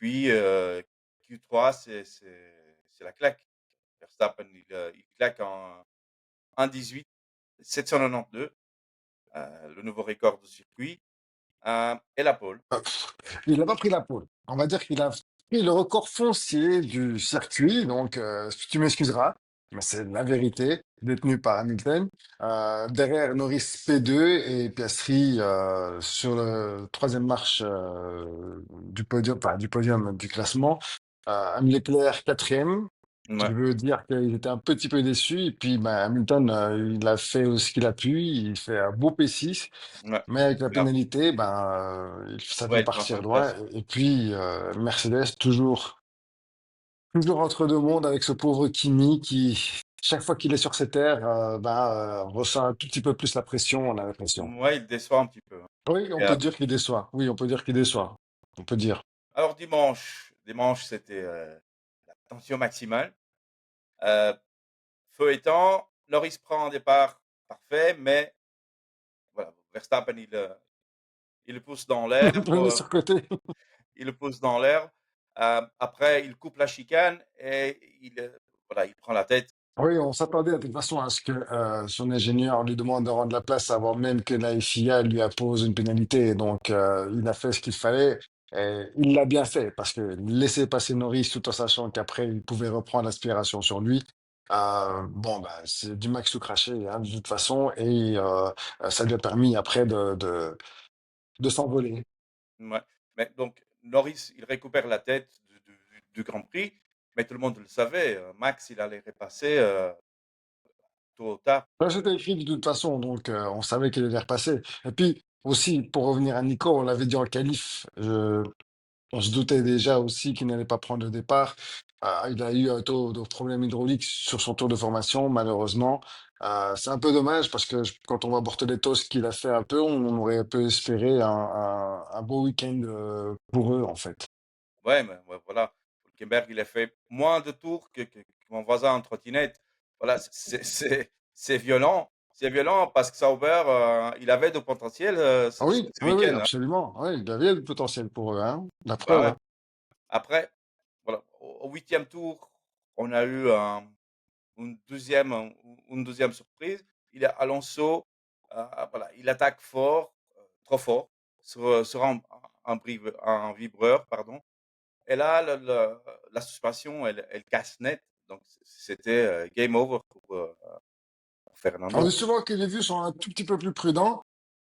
puis, Q3, c'est la claque. Verstappen, il claque en 1:18 792, le nouveau record du circuit, et la pole. Il n'a pas pris la pole. On va dire qu'il a pris le record foncier du circuit, donc tu m'excuseras, mais c'est la vérité, détenue par Hamilton. Derrière Norris P2 et Piastri sur le troisième marche du podium, enfin, du podium du classement. Leclerc quatrième, ce qui Ouais, veut dire qu'il était un petit peu déçu. Et puis bah, Hamilton, il a fait ce qu'il a pu, il fait un beau P6. ouais. Mais avec la Bien, pénalité, ben, ça ouais, peut il prend partir sa loin. place. Et puis, Mercedes, toujours entre deux mondes avec ce pauvre Kimi qui, chaque fois qu'il est sur ces terres, ben, ressent un tout petit peu plus la pression, on a l'impression. Ouais, il déçoit un petit peu, hein. Oui, on Et peut dire qu'il déçoit. Oui, on peut dire qu'il déçoit. On peut dire. alors dimanche, c'était, la tension maximale. Heu, Feu étant, Norris prend un départ parfait, mais voilà, Verstappen, il le pousse dans l'air, Prenez sur côté. il le pousse dans l'air. Après, il coupe la chicane et voilà, il prend la tête. Oui, on s'attendait de toute façon à ce que son ingénieur lui demande de rendre la place avant même que la FIA lui appose une pénalité. Donc, il a fait ce qu'il fallait. Et il l'a bien fait parce que laisser passer Norris tout en sachant qu'après, il pouvait reprendre l'aspiration sur lui. Bon, bah, c'est du max tout craché, hein, de toute façon. Et ça lui a permis après de s'envoler. Mouais, mais donc Norris, il récupère la tête du Grand Prix, mais tout le monde le savait, Max, il allait repasser, tôt ou tard. Ouais, c'était écrit de toute façon, donc on savait qu'il allait repasser. Et puis aussi, pour revenir à Nico, on l'avait dit en qualif. On se doutait déjà aussi qu'il n'allait pas prendre le départ. Il a eu un taux de problème hydraulique sur son tour de formation, malheureusement. C'est un peu dommage parce que quand on voit Bortoleto, ce qu'il a fait un peu, on aurait un peu espéré un beau week-end pour eux, en fait. Ouais, mais ouais, voilà, Hülkenberg, il a fait moins de tours que mon voisin en trottinette. Voilà, c'est violent parce que Sauber, il avait du potentiel, Ah oui, ce oui, oui, week-end, hein. absolument. Oui, il avait du potentiel pour eux, hein. La Ouais, preuve, ouais. hein. Après, voilà, au 8e tour, on a eu une 2e surprise. Il y a Alonso, voilà, il attaque fort, trop fort sur un vibreur, pardon, et là, la suspension, elle casse net, donc c'était, game over pour On Fernando. dit souvent que les vues sont un tout petit peu plus prudents,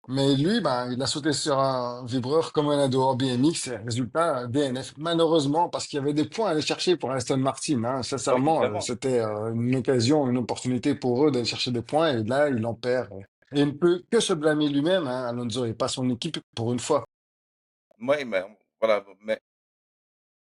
mais lui, ben, il a sauté sur un vibreur comme un ado en BMX, et résultat, DNF. Malheureusement, parce qu'il y avait des points à aller chercher pour Aston Martin, hein. Oui, Sincèrement, évidemment. c'était une occasion, une opportunité pour eux d'aller chercher des points, et là, il en perd. Et il ne peut que se blâmer lui-même, hein, Alonso, et pas son équipe pour une fois. Oui, mais voilà, mais